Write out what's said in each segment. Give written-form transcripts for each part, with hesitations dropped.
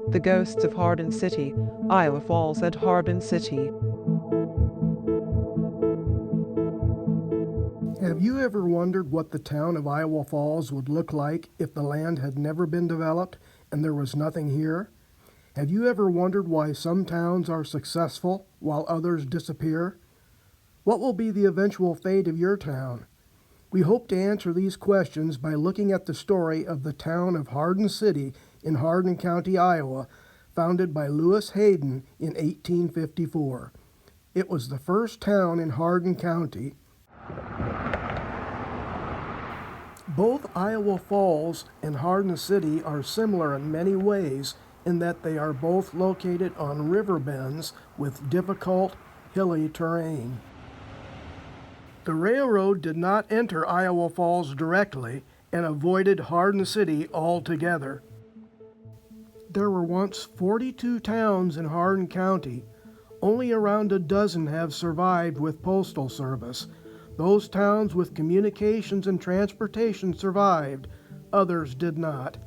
The Ghosts of Hardin City, Iowa Falls at Hardin City. Have you ever wondered what the town of Iowa Falls would look like if the land had never been developed and there was nothing here? Have you ever wondered why some towns are successful while others disappear? What will be the eventual fate of your town? We hope to answer these questions by looking at the story of the town of Hardin City in Hardin County, Iowa, founded by Lewis Hayden in 1854. It was the first town in Hardin County. Both Iowa Falls and Hardin City are similar in many ways in that they are both located on river bends with difficult, hilly terrain. The railroad did not enter Iowa Falls directly and avoided Hardin City altogether. There were once 42 towns in Hardin County. Only around a dozen have survived with postal service. Those towns with communications and transportation survived. Others did not.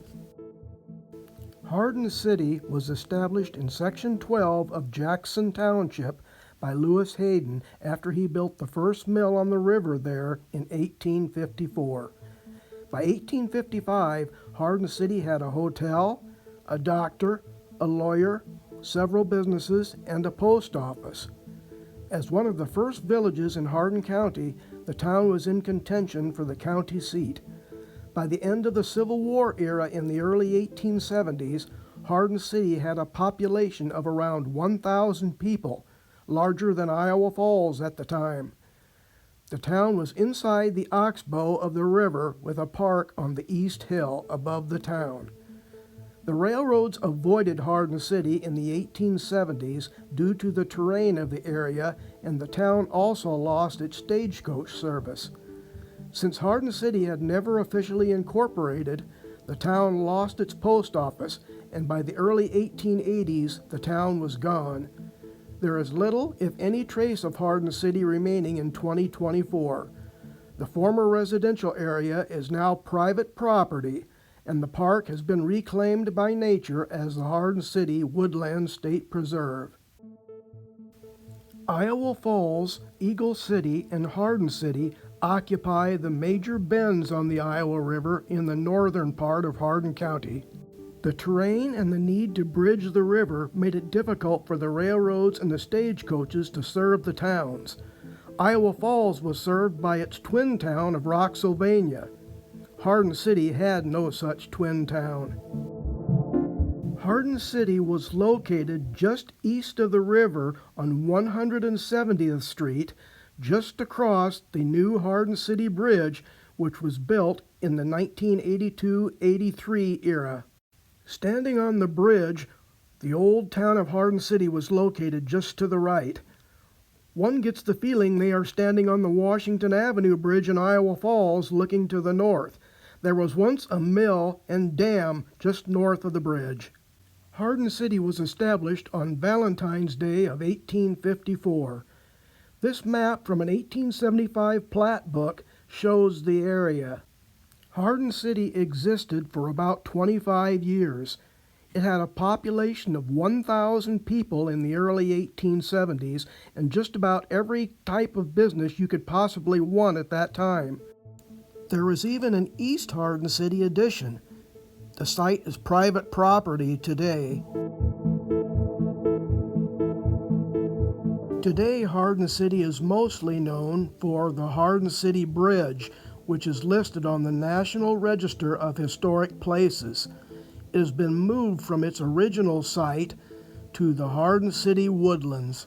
Hardin City was established in Section 12 of Jackson Township by Lewis Hayden after he built the first mill on the river there in 1854. By 1855, Hardin City had a hotel, a doctor, a lawyer, several businesses, and a post office. As one of the first villages in Hardin County, the town was in contention for the county seat. By the end of the Civil War era in the early 1870s, Hardin City had a population of around 1,000 people, larger than Iowa Falls at the time. The town was inside the oxbow of the river with a park on the east hill above the town. The railroads avoided Hardin City in the 1870s due to the terrain of the area, and the town also lost its stagecoach service. Since Hardin City had never officially incorporated, the town lost its post office, and by the early 1880s, the town was gone. There is little, if any, trace of Hardin City remaining in 2024. The former residential area is now private property, and the park has been reclaimed by nature as the Hardin City Woodland State Preserve. Iowa Falls, Eagle City, and Hardin City occupy the major bends on the Iowa River in the northern part of Hardin County. The terrain and the need to bridge the river made it difficult for the railroads and the stagecoaches to serve the towns. Iowa Falls was served by its twin town of Roxylvania. Hardin City had no such twin town. Hardin City was located just east of the river on 170th Street, just across the new Hardin City Bridge, which was built in the 1982-83 era. Standing on the bridge, the old town of Hardin City was located just to the right. One gets the feeling they are standing on the Washington Avenue Bridge in Iowa Falls looking to the north. There was once a mill and dam just north of the bridge. Hardin City was established on Valentine's Day of 1854. This map from an 1875 plat book shows the area. Hardin City existed for about 25 years. It had a population of 1,000 people in the early 1870s and just about every type of business you could possibly want at that time. There was even an East Hardin City addition. The site is private property today. Today, Hardin City is mostly known for the Hardin City Bridge, which is listed on the National Register of Historic Places. It has been moved from its original site to the Hardin City Woodlands.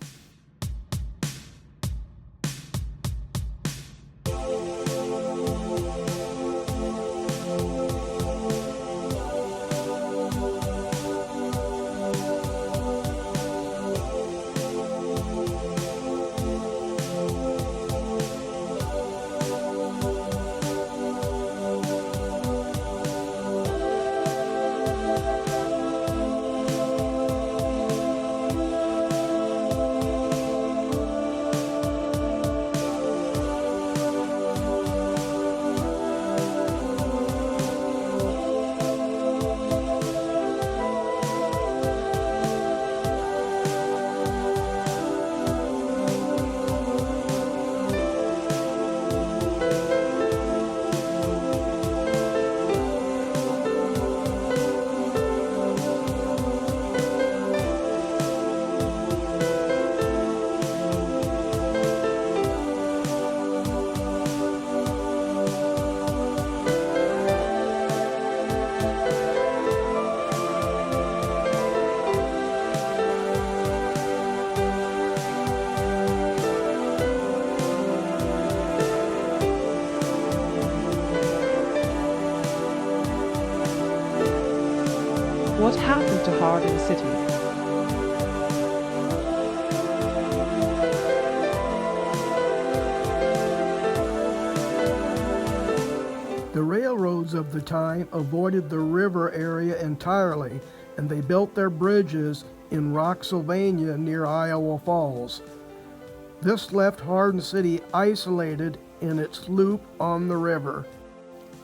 What happened to Hardin City? The railroads of the time avoided the river area entirely, and they built their bridges in Roxylvania near Iowa Falls. This left Harden City isolated in its loop on the river.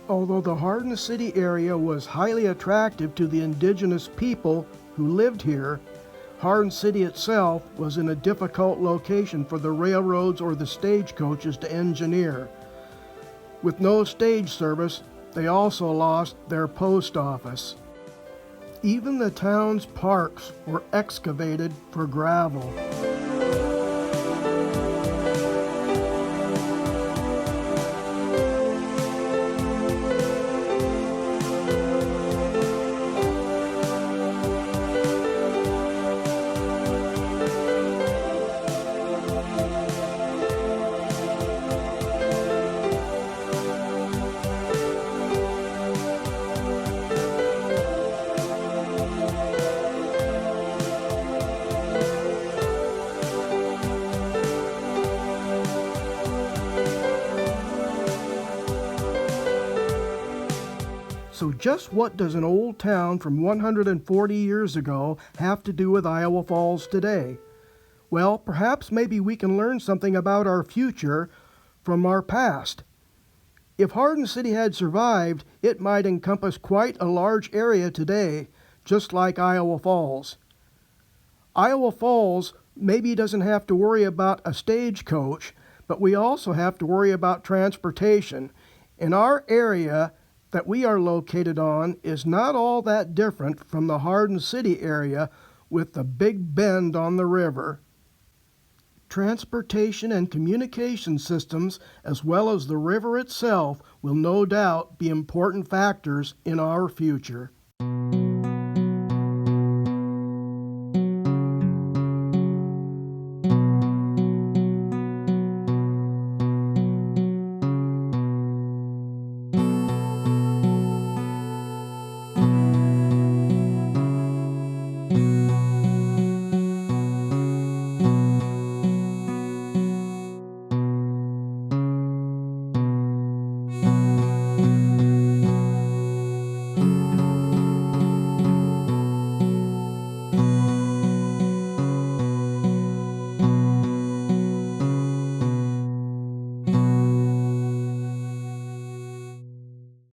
Although the Hardin City area was highly attractive to the indigenous people who lived here, Hardin City itself was in a difficult location for the railroads or the stagecoaches to engineer. With no stage service, they also lost their post office. Even the town's parks were excavated for gravel. So just what does an old town from 140 years ago have to do with Iowa Falls today? Well, perhaps maybe we can learn something about our future from our past. If Hardin City had survived, it might encompass quite a large area today, just like Iowa Falls. Iowa Falls maybe doesn't have to worry about a stagecoach, but we also have to worry about transportation. In our area that we are located on is not all that different from the Hardin City area with the big bend on the river. Transportation and communication systems, as well as the river itself, will no doubt be important factors in our future.